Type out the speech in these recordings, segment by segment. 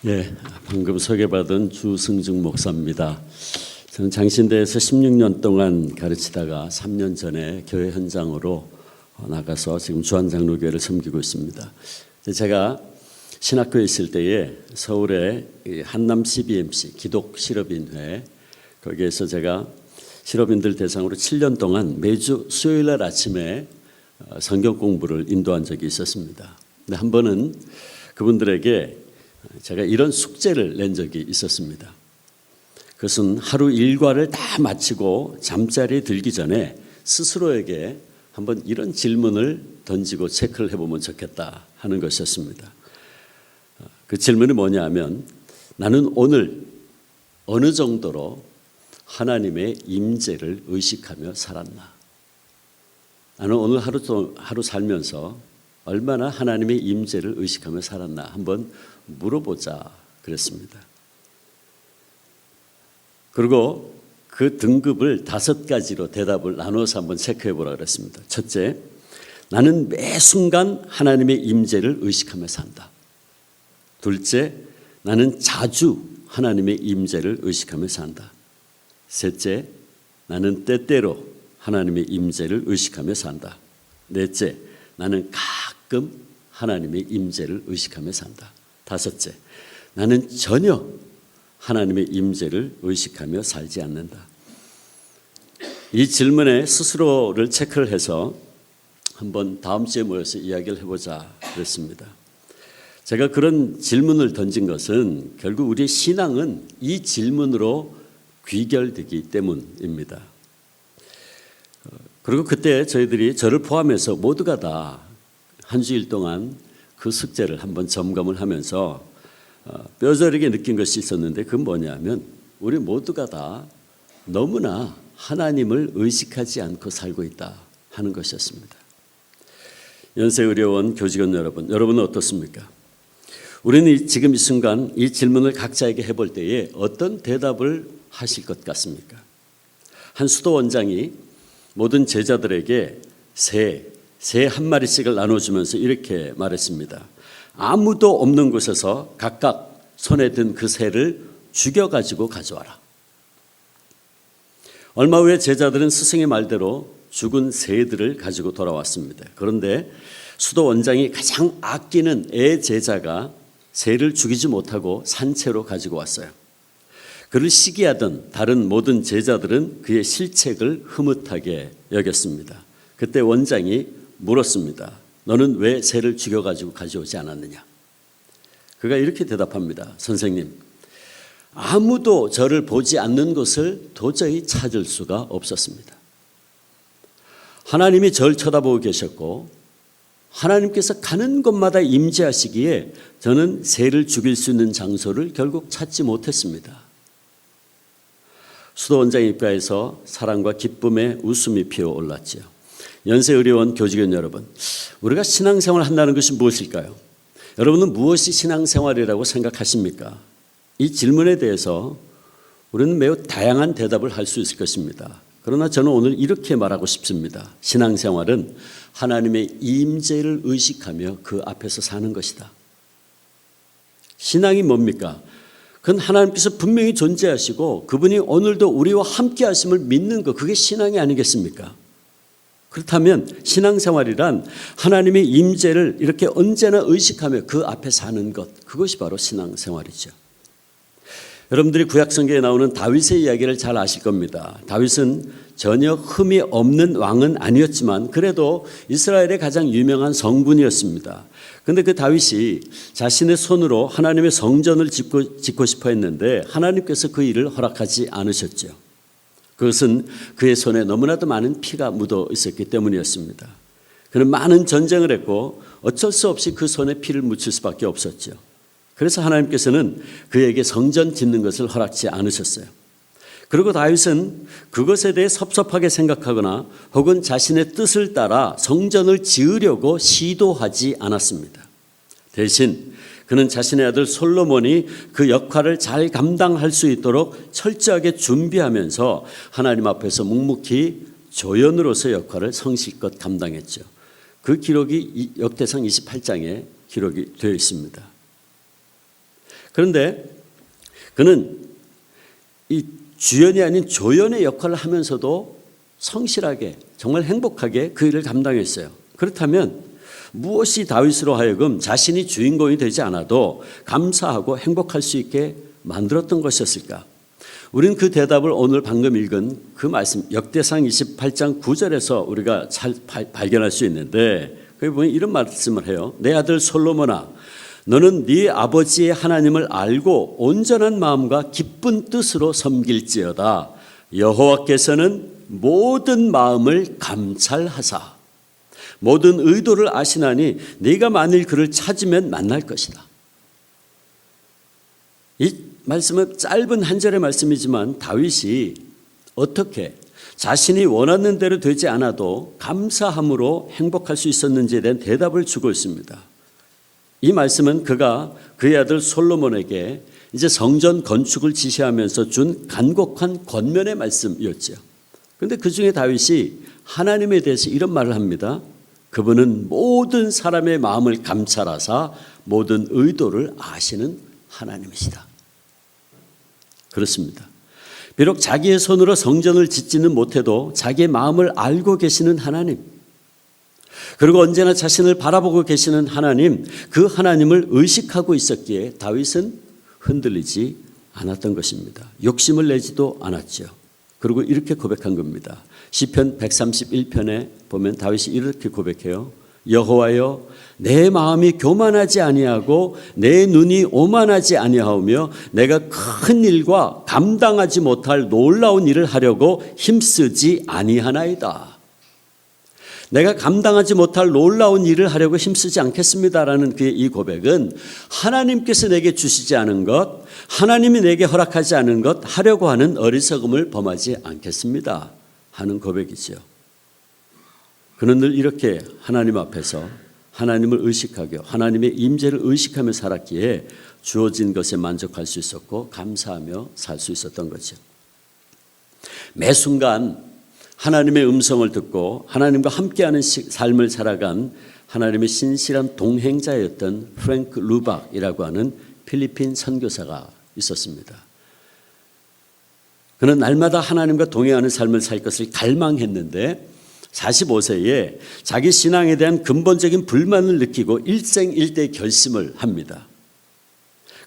예, 방금 소개받은 주승중 목사입니다. 저는 장신대에서 16년 동안 가르치다가 3년 전에 교회 현장으로 나가서 지금 주한장로교회를 섬기고 있습니다. 제가 신학교에 있을 때에 서울의 한남 CBMC 기독 실업인회, 거기에서 제가 실업인들 대상으로 7년 동안 매주 수요일날 아침에 성경 공부를 인도한 적이 있었습니다. 근데 한 번은 그분들에게 제가 이런 숙제를 낸 적이 있었습니다. 그것은 하루 일과를 다 마치고 잠자리에 들기 전에 스스로에게 한번 이런 질문을 던지고 체크를 해보면 좋겠다 하는 것이었습니다. 그 질문이 뭐냐면, 나는 오늘 어느 정도로 하나님의 임재를 의식하며 살았나? 나는 오늘 하루 살면서 얼마나 하나님의 임재를 의식하며 살았나 한번 물어보자 그랬습니다. 그리고 그 등급을 5가지로 대답을 나눠서 한번 체크해 보라 그랬습니다. 첫째, 나는 매 순간 하나님의 임재를 의식하며 산다. 둘째, 나는 자주 하나님의 임재를 의식하며 산다. 셋째, 나는 때때로 하나님의 임재를 의식하며 산다. 넷째, 나는 가끔 하나님의 임재를 의식하며 산다. 다섯째, 나는 전혀 하나님의 임재를 의식하며 살지 않는다. 이 질문에 스스로를 체크를 해서 한번 다음 주에 모여서 이야기를 해보자 그랬습니다. 제가 그런 질문을 던진 것은 결국 우리의 신앙은 이 질문으로 귀결되기 때문입니다. 그리고 그때 저를 포함해서 모두가 다 한 주일 동안 그 숙제를 한번 점검을 하면서 뼈저리게 느낀 것이 있었는데, 그건 뭐냐면 우리 모두가 다 너무나 하나님을 의식하지 않고 살고 있다 하는 것이었습니다. 연세의료원 교직원 여러분은 어떻습니까? 우리는 지금 이 순간 이 질문을 각자에게 해볼 때에 어떤 대답을 하실 것 같습니까? 한 수도 원장이 모든 제자들에게 새 한 마리씩을 나눠주면서 이렇게 말했습니다. 아무도 없는 곳에서 각각 손에 든 그 새를 죽여가지고 가져와라. 얼마 후에 제자들은 스승의 말대로 죽은 새들을 가지고 돌아왔습니다. 그런데 수도 원장이 가장 아끼는 애 제자가 새를 죽이지 못하고 산채로 가지고 왔어요. 그를 시기하던 다른 모든 제자들은 그의 실책을 흐뭇하게 여겼습니다. 그때 원장이 물었습니다. 너는 왜 새를 죽여가지고 가져오지 않았느냐? 그가 이렇게 대답합니다. 선생님, 아무도 저를 보지 않는 것을 도저히 찾을 수가 없었습니다. 하나님이 저를 쳐다보고 계셨고 하나님께서 가는 곳마다 임재하시기에 저는 새를 죽일 수 있는 장소를 결국 찾지 못했습니다. 수도 원장의 입가에서 사랑과 기쁨의 웃음이 피어올랐죠. 연세의료원 교직원 여러분, 우리가 신앙생활을 한다는 것이 무엇일까요? 여러분은 무엇이 신앙생활이라고 생각하십니까? 이 질문에 대해서 우리는 매우 다양한 대답을 할 수 있을 것입니다. 그러나 저는 오늘 이렇게 말하고 싶습니다. 신앙생활은 하나님의 임재를 의식하며 그 앞에서 사는 것이다. 신앙이 뭡니까? 그건 하나님께서 분명히 존재하시고 그분이 오늘도 우리와 함께 하심을 믿는 것, 그게 신앙이 아니겠습니까? 그렇다면 신앙생활이란 하나님의 임재를 이렇게 언제나 의식하며 그 앞에 사는 것, 그것이 바로 신앙생활이죠. 여러분들이 구약성경에 나오는 다윗의 이야기를 잘 아실 겁니다. 다윗은 전혀 흠이 없는 왕은 아니었지만 그래도 이스라엘의 가장 유명한 성군이었습니다. 그런데 그 다윗이 자신의 손으로 하나님의 성전을 짓고 싶어 했는데 하나님께서 그 일을 허락하지 않으셨죠. 그것은 그의 손에 너무나도 많은 피가 묻어 있었기 때문이었습니다. 그는 많은 전쟁을 했고 어쩔 수 없이 그 손에 피를 묻힐 수밖에 없었죠. 그래서 하나님께서는 그에게 성전 짓는 것을 허락지 않으셨어요. 그리고 다윗은 그것에 대해 섭섭하게 생각하거나 혹은 자신의 뜻을 따라 성전을 지으려고 시도하지 않았습니다. 대신 그는 자신의 아들 솔로몬이 그 역할을 잘 감당할 수 있도록 철저하게 준비하면서 하나님 앞에서 묵묵히 조연으로서 역할을 성실껏 감당했죠. 그 기록이 역대상 28장에 기록이 되어 있습니다. 그런데 그는 이 주연이 아닌 조연의 역할을 하면서도 성실하게 정말 행복하게 그 일을 감당했어요. 그렇다면 무엇이 다윗으로 하여금 자신이 주인공이 되지 않아도 감사하고 행복할 수 있게 만들었던 것이었을까? 우리는 그 대답을 오늘 방금 읽은 그 말씀 역대상 28장 9절에서 우리가 잘 발견할 수 있는데 거기 보면 이런 말씀을 해요. 내 아들 솔로몬아, 너는 네 아버지의 하나님을 알고 온전한 마음과 기쁜 뜻으로 섬길지어다. 여호와께서는 모든 마음을 감찰하사 모든 의도를 아시나니 네가 만일 그를 찾으면 만날 것이다. 이 말씀은 짧은 한 절의 말씀이지만 다윗이 어떻게 자신이 원하는 대로 되지 않아도 감사함으로 행복할 수 있었는지에 대한 대답을 주고 있습니다. 이 말씀은 그가 그의 아들 솔로몬에게 이제 성전 건축을 지시하면서 준 간곡한 권면의 말씀이었죠. 그런데 그 중에 다윗이 하나님에 대해서 이런 말을 합니다. 그분은 모든 사람의 마음을 감찰하사 모든 의도를 아시는 하나님이시다. 그렇습니다. 비록 자기의 손으로 성전을 짓지는 못해도 자기의 마음을 알고 계시는 하나님, 그리고 언제나 자신을 바라보고 계시는 하나님, 그 하나님을 의식하고 있었기에 다윗은 흔들리지 않았던 것입니다. 욕심을 내지도 않았죠. 그리고 이렇게 고백한 겁니다. 시편 131편에 보면 다윗이 이렇게 고백해요. 여호와여, 내 마음이 교만하지 아니하고 내 눈이 오만하지 아니하오며 내가 큰 일과 감당하지 못할 놀라운 일을 하려고 힘쓰지 아니하나이다. 내가 감당하지 못할 놀라운 일을 하려고 힘쓰지 않겠습니다라는 그의 이 고백은 하나님께서 내게 주시지 않은 것, 하나님이 내게 허락하지 않은 것 하려고 하는 어리석음을 범하지 않겠습니다 하는 고백이죠. 그는 늘 이렇게 하나님 앞에서 하나님을 의식하고 하나님의 임재를 의식하며 살았기에 주어진 것에 만족할 수 있었고 감사하며 살 수 있었던 거죠. 매 순간 하나님의 음성을 듣고 하나님과 함께하는 삶을 살아간 하나님의 신실한 동행자였던 프랭크 루박이라고 하는 필리핀 선교사가 있었습니다. 그는 날마다 하나님과 동행하는 삶을 살 것을 갈망했는데 45세에 자기 신앙에 대한 근본적인 불만을 느끼고 일생일대 결심을 합니다.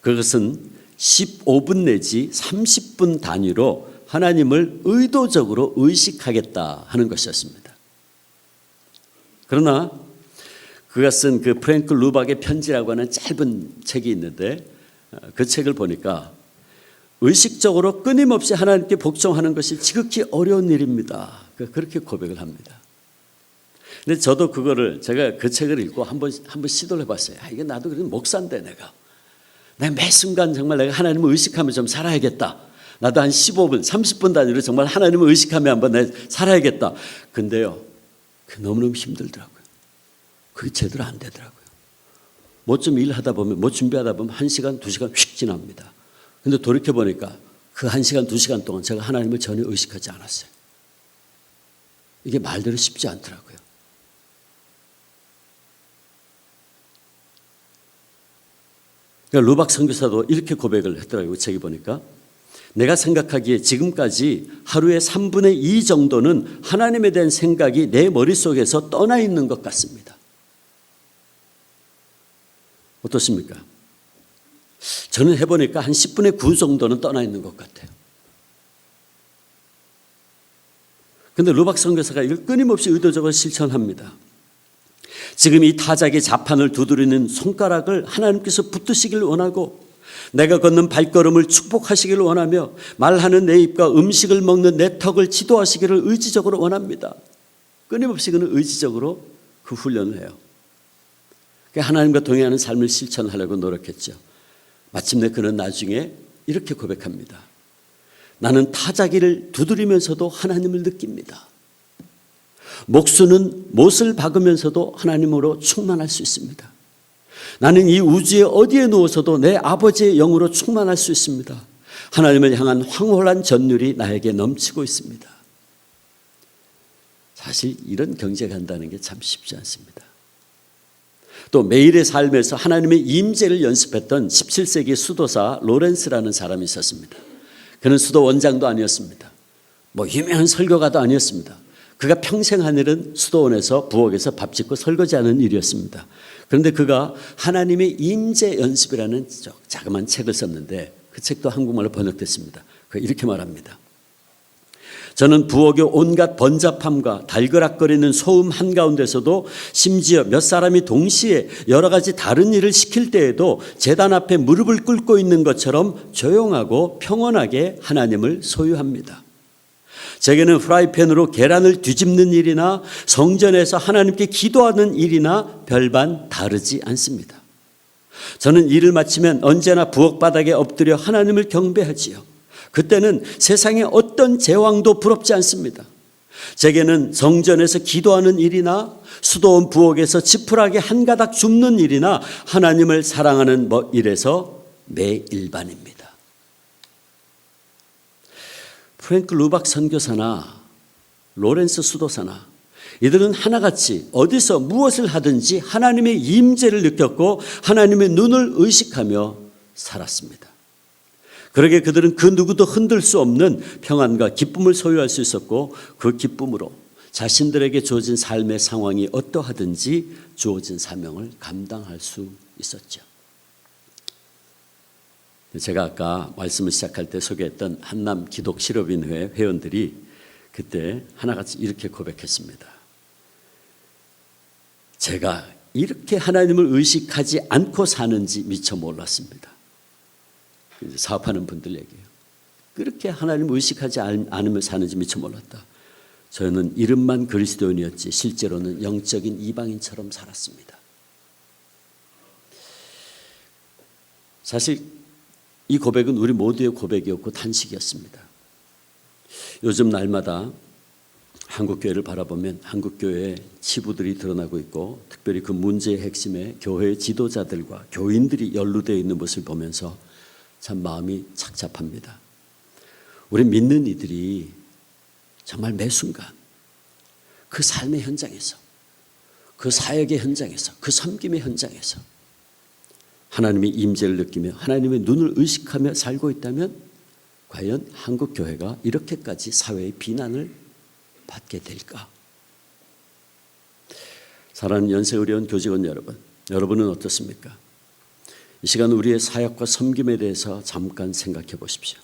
그것은 15분 내지 30분 단위로 하나님을 의도적으로 의식하겠다 하는 것이었습니다. 그러나 그가 쓴 그 프랭크 루박의 편지라고 하는 짧은 책이 있는데 그 책을 보니까 의식적으로 끊임없이 하나님께 복종하는 것이 지극히 어려운 일입니다. 그렇게 고백을 합니다. 근데 저도 제가 그 책을 읽고 한번 시도를 해봤어요. 이게 나도 그래도 목사인데 내가 매 순간 정말 내가 하나님을 의식하며 좀 살아야겠다. 나도 한 15분, 30분 단위로 정말 하나님을 의식하며 한번 내 살아야겠다. 근데요, 너무너무 힘들더라고요. 그게 제대로 안 되더라고요. 뭐 좀 일하다 보면, 뭐 준비하다 보면 1시간, 2시간 휙 지납니다. 근데 돌이켜보니까 그 1시간, 2시간 동안 제가 하나님을 전혀 의식하지 않았어요. 이게 말대로 쉽지 않더라고요. 그러니까 루박 선교사도 이렇게 고백을 했더라고요. 책에 보니까 내가 생각하기에 지금까지 하루에 3분의 2 정도는 하나님에 대한 생각이 내 머릿속에서 떠나 있는 것 같습니다. 어떻습니까? 저는 해보니까 한 10분의 9 정도는 떠나 있는 것 같아요. 그런데 루박 선교사가 이걸 끊임없이 의도적으로 실천합니다. 지금 이 타작의 자판을 두드리는 손가락을 하나님께서 붙드시기를 원하고 내가 걷는 발걸음을 축복하시기를 원하며 말하는 내 입과 음식을 먹는 내 턱을 지도하시기를 의지적으로 원합니다. 끊임없이 그는 의지적으로 그 훈련을 해요. 하나님과 동행하는 삶을 실천하려고 노력했죠. 마침내 그는 나중에 이렇게 고백합니다. 나는 타자기를 두드리면서도 하나님을 느낍니다. 목수는 못을 박으면서도 하나님으로 충만할 수 있습니다. 나는 이 우주의 어디에 누워서도 내 아버지의 영으로 충만할 수 있습니다. 하나님을 향한 황홀한 전율이 나에게 넘치고 있습니다. 사실 이런 경제가 한다는 게 참 쉽지 않습니다. 또 매일의 삶에서 하나님의 임재를 연습했던 17세기 수도사 로렌스라는 사람이 있었습니다. 그는 수도 원장도 아니었습니다. 유명한 설교가도 아니었습니다. 그가 평생 한 일은 수도원에서 부엌에서 밥 짓고 설거지하는 일이었습니다. 그런데 그가 하나님의 임재 연습이라는 자그마한 책을 썼는데 그 책도 한국말로 번역됐습니다. 그가 이렇게 말합니다. 저는 부엌의 온갖 번잡함과 달그락거리는 소음 한가운데서도 심지어 몇 사람이 동시에 여러 가지 다른 일을 시킬 때에도 제단 앞에 무릎을 꿇고 있는 것처럼 조용하고 평온하게 하나님을 소유합니다. 제게는 프라이팬으로 계란을 뒤집는 일이나 성전에서 하나님께 기도하는 일이나 별반 다르지 않습니다. 저는 일을 마치면 언제나 부엌 바닥에 엎드려 하나님을 경배하지요. 그때는 세상의 어떤 제왕도 부럽지 않습니다. 제게는 성전에서 기도하는 일이나 수도원 부엌에서 지푸라기 한 가닥 줍는 일이나 하나님을 사랑하는 일에서 매일반입니다. 프랭크 루박 선교사나 로렌스 수도사나 이들은 하나같이 어디서 무엇을 하든지 하나님의 임재를 느꼈고 하나님의 눈을 의식하며 살았습니다. 그러게 그들은 그 누구도 흔들 수 없는 평안과 기쁨을 소유할 수 있었고 그 기쁨으로 자신들에게 주어진 삶의 상황이 어떠하든지 주어진 사명을 감당할 수 있었죠. 제가 아까 말씀을 시작할 때 소개했던 한남 기독실업인회 회원들이 그때 하나같이 이렇게 고백했습니다. 제가 이렇게 하나님을 의식하지 않고 사는지 미처 몰랐습니다. 사업하는 분들 얘기예요. 그렇게 하나님을 의식하지 않으며 사는지 미처 몰랐다. 저는 이름만 그리스도인이었지 실제로는 영적인 이방인처럼 살았습니다. 사실 이 고백은 우리 모두의 고백이었고 탄식이었습니다. 요즘 날마다 한국교회를 바라보면 한국교회의 치부들이 드러나고 있고 특별히 그 문제의 핵심에 교회의 지도자들과 교인들이 연루되어 있는 것을 보면서 참 마음이 착잡합니다. 우리 믿는 이들이 정말 매 순간 그 삶의 현장에서 그 사역의 현장에서 그 섬김의 현장에서 하나님의 임재를 느끼며 하나님의 눈을 의식하며 살고 있다면 과연 한국교회가 이렇게까지 사회의 비난을 받게 될까? 사랑하는 연세의료원 교직원 여러분, 여러분은 어떻습니까? 이 시간 우리의 사역과 섬김에 대해서 잠깐 생각해 보십시오.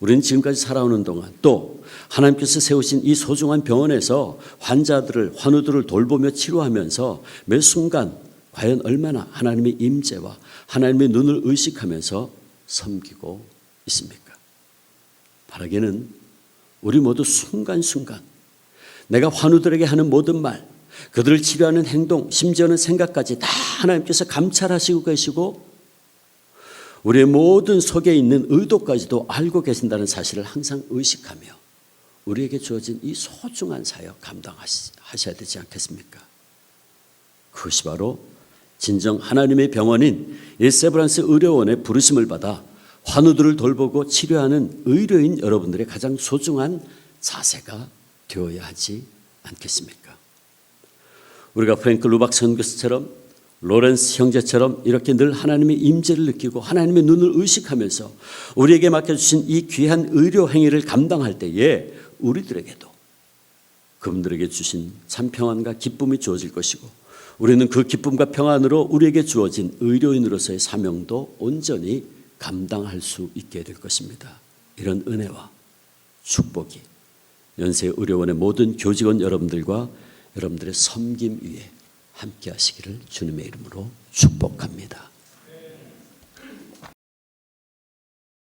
우리는 지금까지 살아오는 동안 또 하나님께서 세우신 이 소중한 병원에서 환우들을 돌보며 치료하면서 매 순간 과연 얼마나 하나님의 임재와 하나님의 눈을 의식하면서 섬기고 있습니까? 바라기는 우리 모두 순간순간 내가 환우들에게 하는 모든 말, 그들을 치료하는 행동, 심지어는 생각까지 다 하나님께서 감찰하시고 계시고 우리의 모든 속에 있는 의도까지도 알고 계신다는 사실을 항상 의식하며 우리에게 주어진 이 소중한 사역 감당하셔야 되지 않겠습니까? 그것이 바로 진정 하나님의 병원인 일세브란스 의료원의 부르심을 받아 환우들을 돌보고 치료하는 의료인 여러분들의 가장 소중한 자세가 되어야 하지 않겠습니까? 우리가 프랭크 루박 선교사처럼 로렌스 형제처럼 이렇게 늘 하나님의 임재를 느끼고 하나님의 눈을 의식하면서 우리에게 맡겨주신 이 귀한 의료 행위를 감당할 때에 우리들에게도 그분들에게 주신 참 평안과 기쁨이 주어질 것이고 우리는 그 기쁨과 평안으로 우리에게 주어진 의료인으로서의 사명도 온전히 감당할 수 있게 될 것입니다. 이런 은혜와 축복이 연세의료원의 모든 교직원 여러분들과 여러분들의 섬김 위에 함께 하시기를 주님의 이름으로 축복합니다.